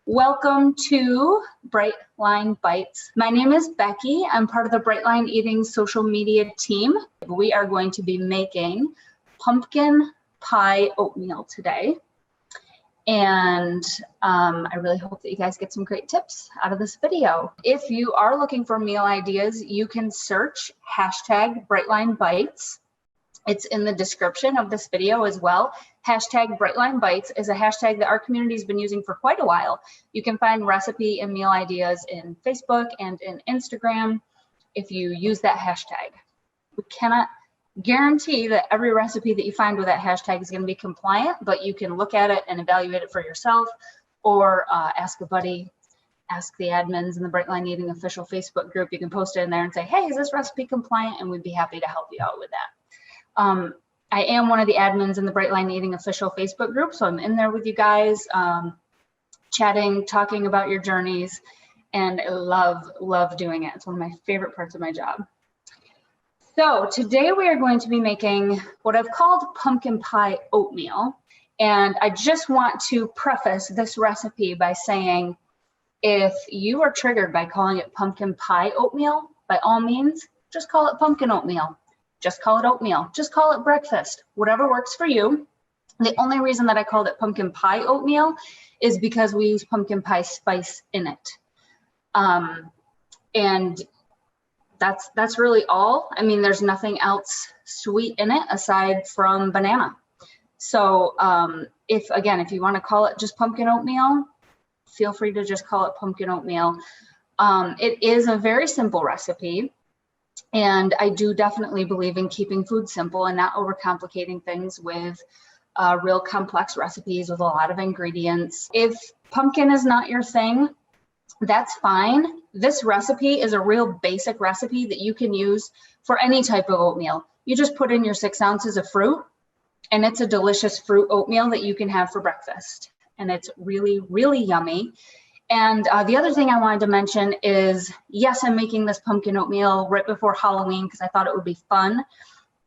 Welcome to Bright Line Bites. My name is Becky. I'm part of the Bright Line Eating social media team. We are going to be making pumpkin pie oatmeal today. And I really hope that you guys get some great tips out of this video. If you are looking for meal ideas, you can search hashtag Brightline Bites. It's in the description of this video as well. Hashtag Brightline Bites is a hashtag that our community's been using for quite a while. You can find recipe and meal ideas in Facebook and in Instagram if you use that hashtag. We cannot guarantee that every recipe that you find with that hashtag is going to be compliant, but you can look at it and evaluate it for yourself, or ask a buddy, ask the admins in the Brightline Eating official Facebook group. You can post it in there and say, hey, is this recipe compliant? And we'd be happy to help you out with that. I am one of the admins in the Brightline Eating official Facebook group, so I'm in there with you guys, chatting, talking about your journeys, and I love doing it. It's one of my favorite parts of my job. So today we are going to be making what I've called pumpkin pie oatmeal, and I just want to preface this recipe by saying, if you are triggered by calling it pumpkin pie oatmeal, by all means, just call it pumpkin oatmeal. Just call it oatmeal, just call it breakfast, whatever works for you. The only reason that I called it pumpkin pie oatmeal is because we use pumpkin pie spice in it. And that's really all. I mean, there's nothing else sweet in it aside from banana. So if you want to call it just pumpkin oatmeal, feel free to just call it pumpkin oatmeal. It is a very simple recipe. And I do definitely believe in keeping food simple and not overcomplicating things with real complex recipes with a lot of ingredients. If pumpkin is not your thing, that's fine. This recipe is a real basic recipe that you can use for any type of oatmeal. You just put in your 6 ounces of fruit, and it's a delicious fruit oatmeal that you can have for breakfast. And it's really, really yummy. And the other thing I wanted to mention is, yes, I'm making this pumpkin oatmeal right before Halloween because I thought it would be fun.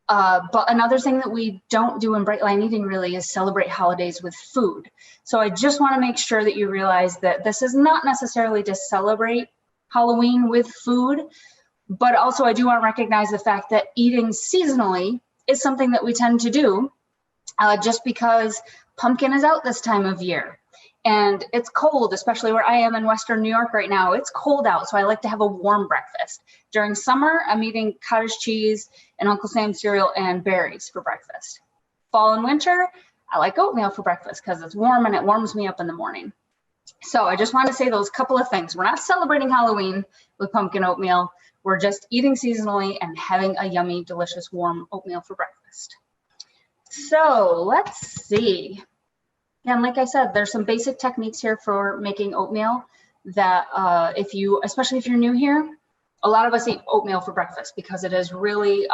But another thing that we don't do in Brightline Eating really is celebrate holidays with food. So I just want to make sure that you realize that this is not necessarily to celebrate Halloween with food, but also I do want to recognize the fact that eating seasonally is something that we tend to do just because pumpkin is out this time of year. And it's cold, especially where I am in Western New York right now. It's cold out, so I like to have a warm breakfast. During summer, I'm eating cottage cheese and Uncle Sam's cereal and berries for breakfast. Fall and winter, I like oatmeal for breakfast because it's warm and it warms me up in the morning. So I just want to say those couple of things. We're not celebrating Halloween with pumpkin oatmeal. We're just eating seasonally and having a yummy, delicious, warm oatmeal for breakfast. So let's see. And like I said, there's some basic techniques here for making oatmeal that especially if you're new here, a lot of us eat oatmeal for breakfast because it is really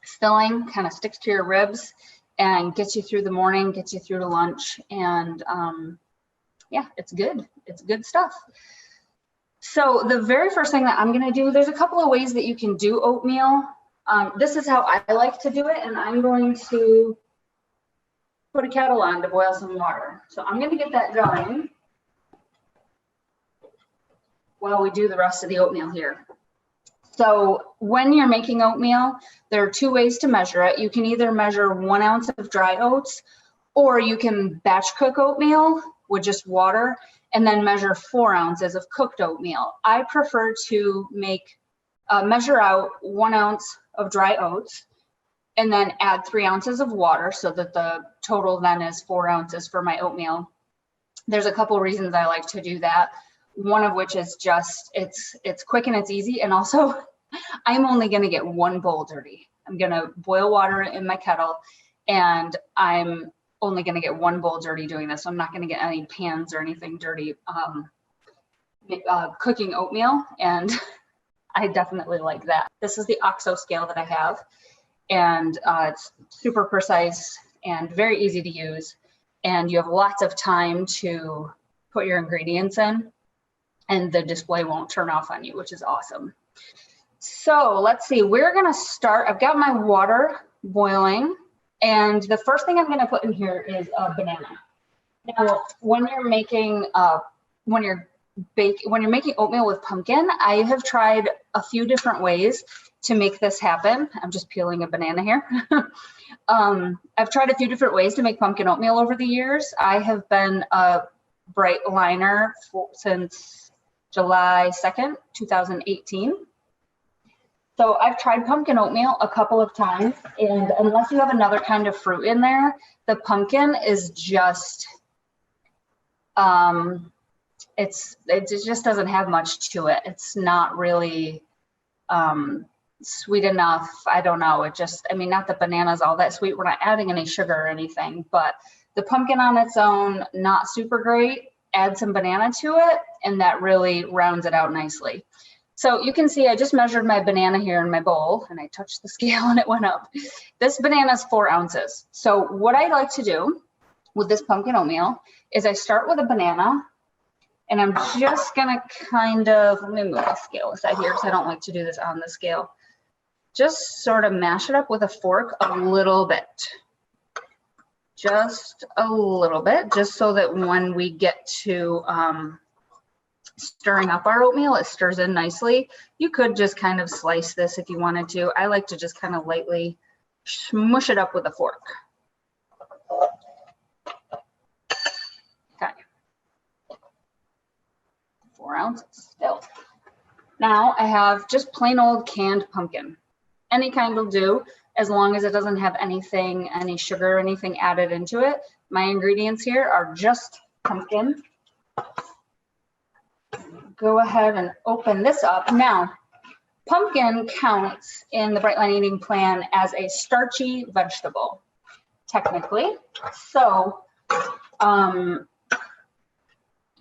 filling, kind of sticks to your ribs and gets you through the morning, gets you through to lunch. And yeah, it's good. It's good stuff. So the very first thing that I'm going to do, there's a couple of ways that you can do oatmeal. This is how I like to do it. And I'm going to put a kettle on to boil some water. So I'm going to get that going while we do the rest of the oatmeal here. So when you're making oatmeal, there are 2 ways to measure it. You can either measure 1 ounce of dry oats, or you can batch cook oatmeal with just water and then measure 4 ounces of cooked oatmeal. I prefer to measure out 1 ounce of dry oats and then add 3 ounces of water so that the total then is 4 ounces for my oatmeal. There's a couple of reasons I like to do that. One of which is just, it's quick and it's easy. And also I'm only gonna get 1 bowl dirty. I'm gonna boil water in my kettle and I'm only gonna get 1 bowl dirty doing this. So I'm not gonna get any pans or anything dirty cooking oatmeal. And I definitely like that. This is the OXO scale that I have. And it's super precise and very easy to use. And you have lots of time to put your ingredients in and the display won't turn off on you, which is awesome. So let's see, we're gonna start. I've got my water boiling and the first thing I'm gonna put in here is a banana. Now, when you're making oatmeal with pumpkin, I have tried a few different ways to make this happen. I'm just peeling a banana here. I've tried a few different ways to make pumpkin oatmeal over the years. I have been a bright liner since July 2nd, 2018. So I've tried pumpkin oatmeal a couple of times, and unless you have another kind of fruit in there, the pumpkin is just, it just doesn't have much to it. It's not really sweet enough. I don't know. It just, I mean, not that banana's all that sweet. We're not adding any sugar or anything, but the pumpkin on its own, not super great. Add some banana to it, and that really rounds it out nicely. So you can see I just measured my banana here in my bowl, and I touched the scale and it went up. This banana is 4 ounces. So what I like to do with this pumpkin oatmeal is I start with a banana, and I'm just gonna kind of, let me move the scale aside here because I don't like to do this on the scale. Just sort of mash it up with a fork a little bit. Just a little bit, just so that when we get to stirring up our oatmeal, it stirs in nicely. You could just kind of slice this if you wanted to. I like to just kind of lightly smush it up with a fork. Okay. 4 ounces still. Now I have just plain old canned pumpkin. Any kind will do, as long as it doesn't have anything, any sugar or anything added into it. My ingredients here are just pumpkin. Go ahead and open this up. Now, pumpkin counts in the Bright Line Eating Plan as a starchy vegetable, technically. So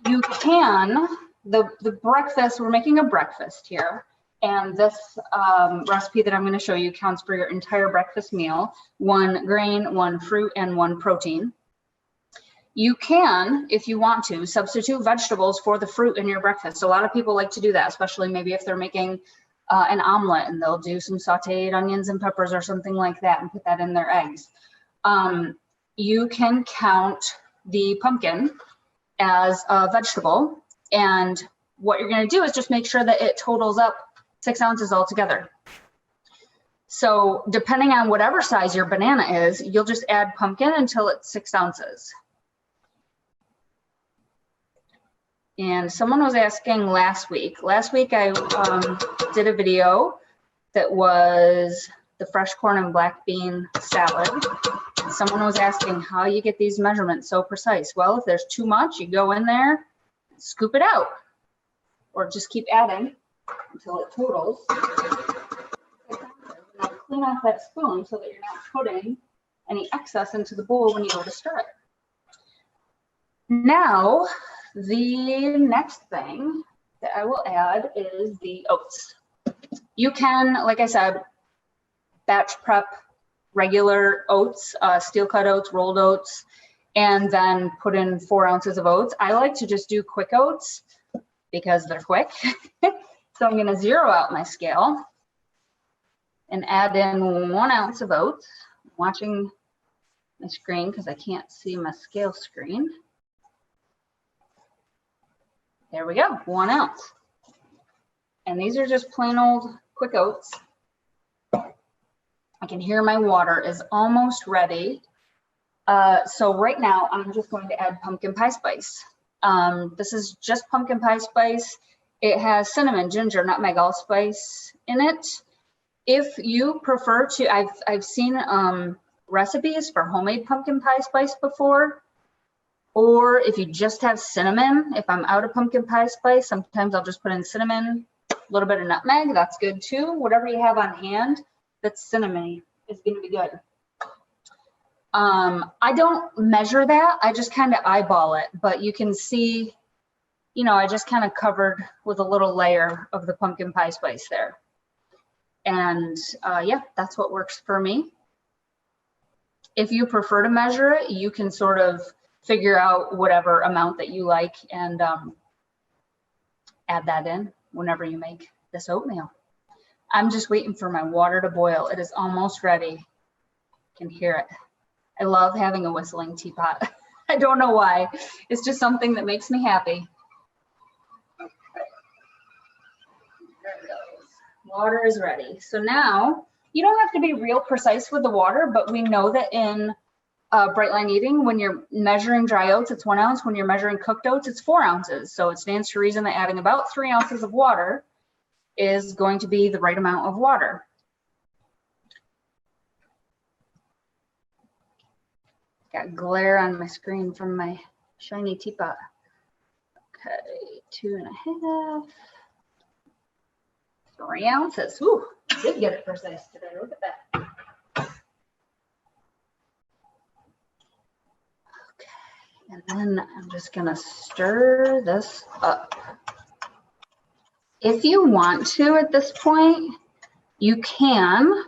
you can, the breakfast, we're making a breakfast here. And this recipe that I'm going to show you counts for your entire breakfast meal, 1 grain, 1 fruit, and 1 protein. You can, if you want to, substitute vegetables for the fruit in your breakfast. A lot of people like to do that, especially maybe if they're making an omelet and they'll do some sauteed onions and peppers or something like that and put that in their eggs. You can count the pumpkin as a vegetable, and what you're going to do is just make sure that it totals up 6 ounces altogether. So depending on whatever size your banana is, you'll just add pumpkin until it's 6 ounces. And someone was asking last week. Last week I did a video that was the fresh corn and black bean salad. And someone was asking how you get these measurements so precise. Well, if there's too much, you go in there, scoop it out, or just keep adding until it totals. Now clean off that spoon so that you're not putting any excess into the bowl when you go to stir it. Now, the next thing that I will add is the oats. You can, like I said, batch prep regular oats, steel cut oats, rolled oats, and then put in 4 ounces of oats. I like to just do quick oats because they're quick. So I'm going to zero out my scale and add in 1 ounce of oats. I'm watching my screen because I can't see my scale screen. There we go, 1 ounce. And these are just plain old quick oats. I can hear my water is almost ready. So right now I'm just going to add pumpkin pie spice. This is just pumpkin pie spice. It has cinnamon, ginger, nutmeg, allspice in it. If you prefer to, I've seen recipes for homemade pumpkin pie spice before. Or if you just have cinnamon, if I'm out of pumpkin pie spice, sometimes I'll just put in cinnamon, a little bit of nutmeg, that's good too. Whatever you have on hand that's cinnamony is going to be good. I don't measure that, I just kind of eyeball it, but you can see, you know, I just kind of covered with a little layer of the pumpkin pie spice there. And yeah, that's what works for me. If you prefer to measure it, you can sort of figure out whatever amount that you like and add that in whenever you make this oatmeal. I'm just waiting for my water to boil. It is almost ready. You can hear it. I love having a whistling teapot. I don't know why. It's just something that makes me happy. Okay. There it goes. Water is ready. So now you don't have to be real precise with the water, but we know that in bright line eating, when you're measuring dry oats, it's 1 ounce. When you're measuring cooked oats, it's 4 ounces. So it stands to reason that adding about 3 ounces of water is going to be the right amount of water. Got glare on my screen from my shiny teapot. Okay, 2.5, 3 ounces. Ooh, did get it precise today. Look at that. And then I'm just gonna stir this up. If you want to at this point, you can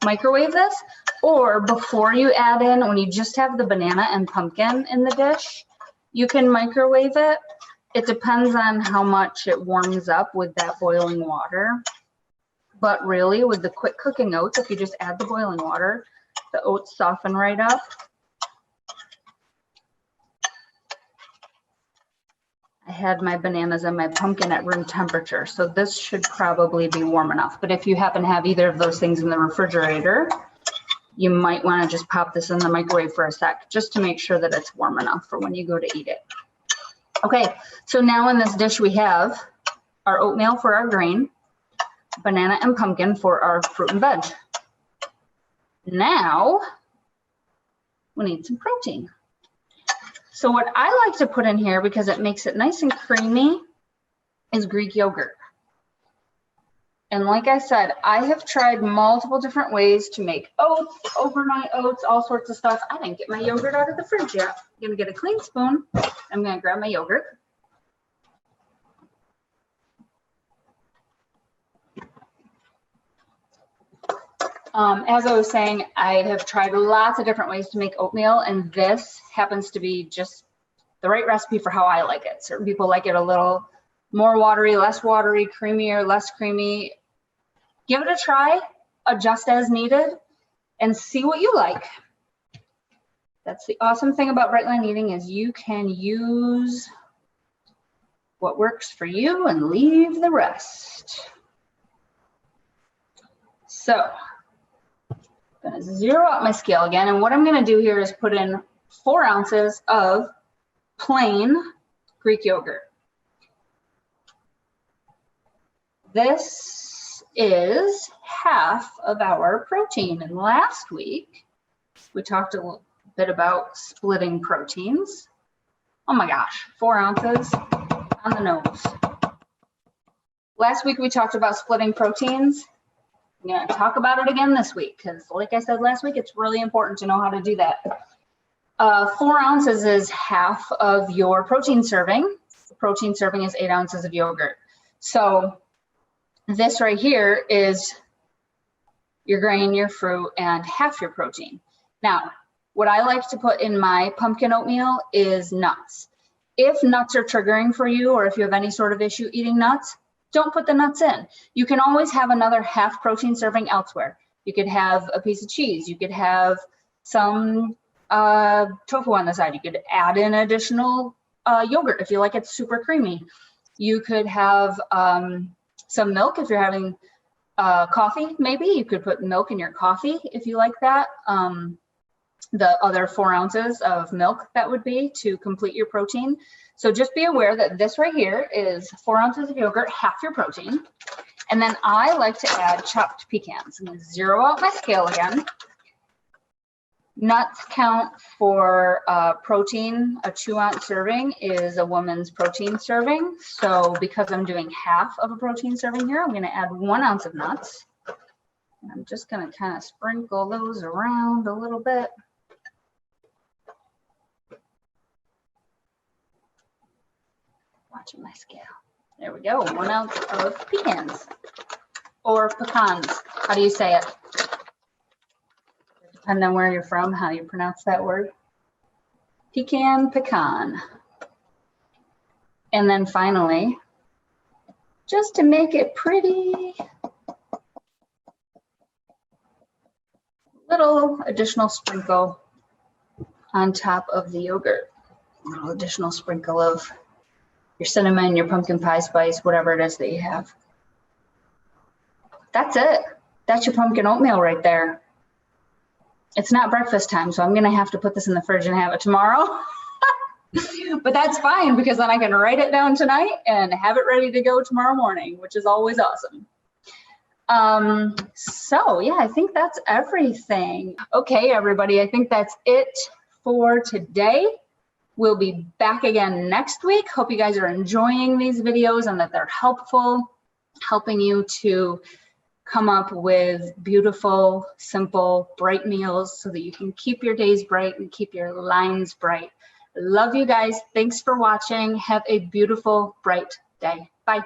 microwave this, or before you add in, when you just have the banana and pumpkin in the dish, you can microwave it. It depends on how much it warms up with that boiling water. But really, with the quick cooking oats, if you just add the boiling water, the oats soften right up. I had my bananas and my pumpkin at room temperature, so this should probably be warm enough. But if you happen to have either of those things in the refrigerator, you might want to just pop this in the microwave for a sec, just to make sure that it's warm enough for when you go to eat it. Okay, so now in this dish we have our oatmeal for our grain, banana and pumpkin for our fruit and veg. Now we need some protein. So what I like to put in here, because it makes it nice and creamy, is Greek yogurt. And like I said, I have tried multiple different ways to make oats, overnight oats, all sorts of stuff. I didn't get my yogurt out of the fridge yet. I'm gonna get a clean spoon. I'm gonna grab my yogurt. As I was saying, I have tried lots of different ways to make oatmeal, and this happens to be just the right recipe for how I like it. Certain people like it a little more watery, less watery, creamier, less creamy. Give it a try, adjust as needed, and see what you like. That's the awesome thing about Bright Line Eating, is you can use what works for you and leave the rest. So I'm gonna zero out my scale again, and what I'm gonna do here is put in 4 ounces of plain Greek yogurt. This is half of our protein, and last week we talked a little bit about splitting proteins. Oh my gosh, 4 ounces on the nose. Last week we talked about splitting proteins. I'm going to talk about it again this week, because like I said last week, it's really important to know how to do that. 4 ounces is half of your protein serving. The protein serving is 8 ounces of yogurt. So this right here is your grain, your fruit, and half your protein. Now, what I like to put in my pumpkin oatmeal is nuts. If nuts are triggering for you, or if you have any sort of issue eating nuts, don't put the nuts in. You can always have another half protein serving elsewhere. You could have a piece of cheese. You could have some tofu on the side. You could add in additional yogurt if you like it super creamy. You could have some milk if you're having coffee, maybe. You could put milk in your coffee if you like that. The other 4 ounces of milk that would be to complete your protein. So just be aware that this right here is 4 ounces of yogurt, half your protein. And then I like to add chopped pecans. I'm going to zero out my scale again. Nuts count for protein. A 2 ounce serving is a woman's protein serving. So because I'm doing half of a protein serving here, I'm going to add 1 ounce of nuts. And I'm just going to kind of sprinkle those around a little bit. Watching my scale. There we go. 1 ounce of pecans, or pecans. How do you say it? Depending on where you're from, how you pronounce that word. Pecan. And then finally, just to make it pretty, little additional sprinkle on top of the yogurt. A little additional sprinkle of your cinnamon, your pumpkin pie spice, whatever it is that you have. That's it. That's your pumpkin oatmeal right there. It's not breakfast time, so I'm gonna have to put this in the fridge and have it tomorrow. But that's fine, because then I can write it down tonight and have it ready to go tomorrow morning, which is always awesome. So yeah, I think that's everything. Okay, everybody, I think that's it for today. We'll be back again next week. Hope you guys are enjoying these videos and that they're helpful, helping you to come up with beautiful, simple, bright meals so that you can keep your days bright and keep your lines bright. Love you guys. Thanks for watching. Have a beautiful, bright day. Bye.